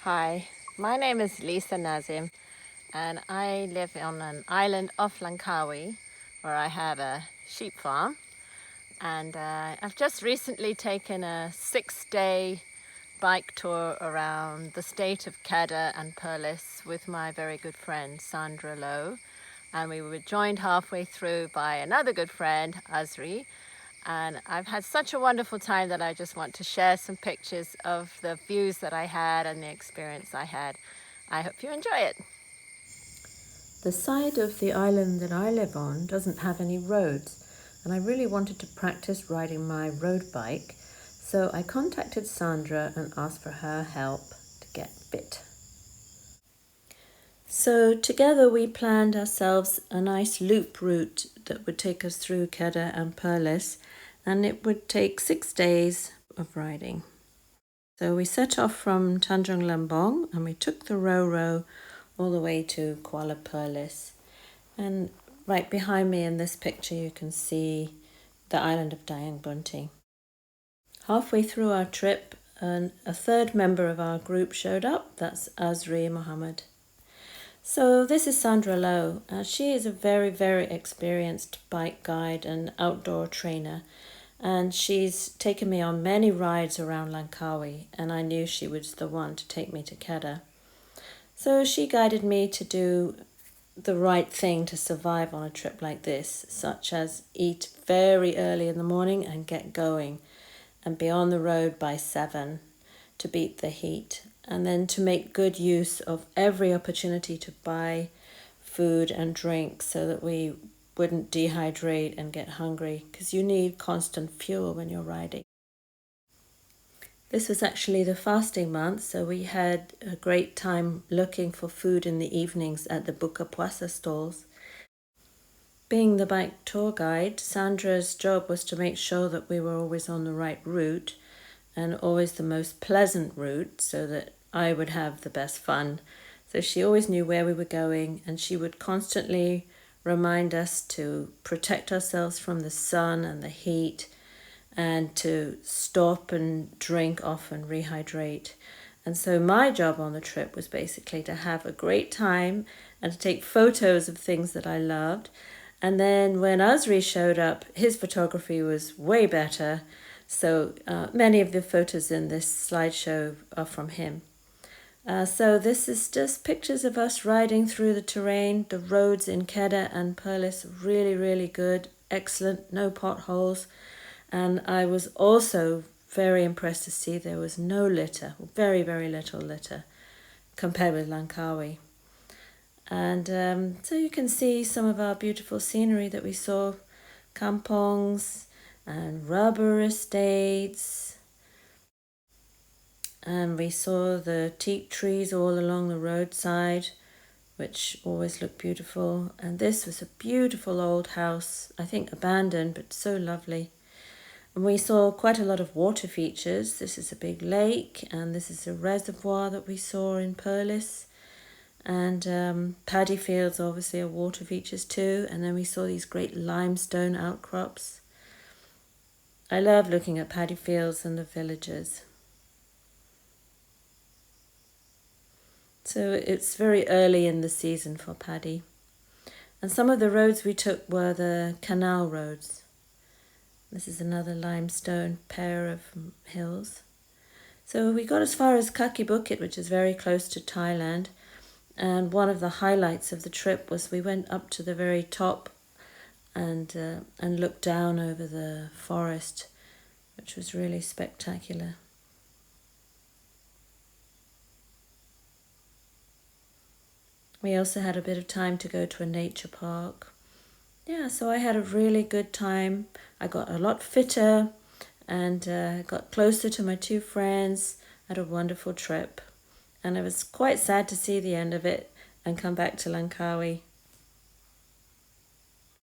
Hi, my name is Lisa Nazim, and I live on an island off Langkawi where I have a sheep farm. And I've just recently taken a 6-day bike tour around the state of Kedah and Perlis with my very good friend Sandra Loh. And we were joined halfway through by another good friend, Azri. And I've had such a wonderful time that I just want to share some pictures of the views that I had and the experience I had. I hope you enjoy it. The side of the island that I live on doesn't have any roads, and I really wanted to practice riding my road bike, so I contacted Sandra and asked for her help to get fit. So together we planned ourselves a nice loop route that would take us through Kedah and Perlis, and it would take 6 days of riding. So we set off from Tanjung Lembong and we took the Roro all the way to Kuala Perlis. And right behind me in this picture you can see the island of Dayang Bunting. Halfway through our trip, a third member of our group showed up. That's Azri Mohammed. So this is Sandra Loh. She is a very, very experienced bike guide and outdoor trainer, and she's taken me on many rides around Langkawi, and I knew she was the one to take me to Kedah. So she guided me to do the right thing to survive on a trip like this, such as eat very early in the morning and get going, and be on the road by 7 to beat the heat, and then to make good use of every opportunity to buy food and drink so that we wouldn't dehydrate and get hungry, because you need constant fuel when you're riding. This was actually the fasting month, so we had a great time looking for food in the evenings at the Buka Puasa stalls. Being the bike tour guide, Sandra's job was to make sure that we were always on the right route and always the most pleasant route so that I would have the best fun. So she always knew where we were going, and she would constantly remind us to protect ourselves from the sun and the heat and to stop and drink often, rehydrate. And so my job on the trip was basically to have a great time and to take photos of things that I loved. And then when Azri showed up, his photography was way better. So many of the photos in this slideshow are from him. So this is just pictures of us riding through the terrain. The roads in Kedah and Perlis are really, really good, excellent, no potholes. And I was also very impressed to see there was no litter, very, very little litter compared with Langkawi. And so you can see some of our beautiful scenery that we saw, kampongs and rubber estates. And we saw the teak trees all along the roadside, which always look beautiful. And this was a beautiful old house, I think abandoned, but so lovely. And we saw quite a lot of water features. This is a big lake, and this is a reservoir that we saw in Perlis. And paddy fields obviously are water features too. And then we saw these great limestone outcrops. I love looking at paddy fields and the villages. So it's very early in the season for paddy. And some of the roads we took were the canal roads. This is another limestone pair of hills. So we got as far as Kaki Bukit, which is very close to Thailand. And one of the highlights of the trip was we went up to the very top and looked down over the forest, which was really spectacular. We also had a bit of time to go to a nature park. Yeah, so I had a really good time. I got a lot fitter and got closer to my two friends. Had a wonderful trip. And I was quite sad to see the end of it and come back to Langkawi.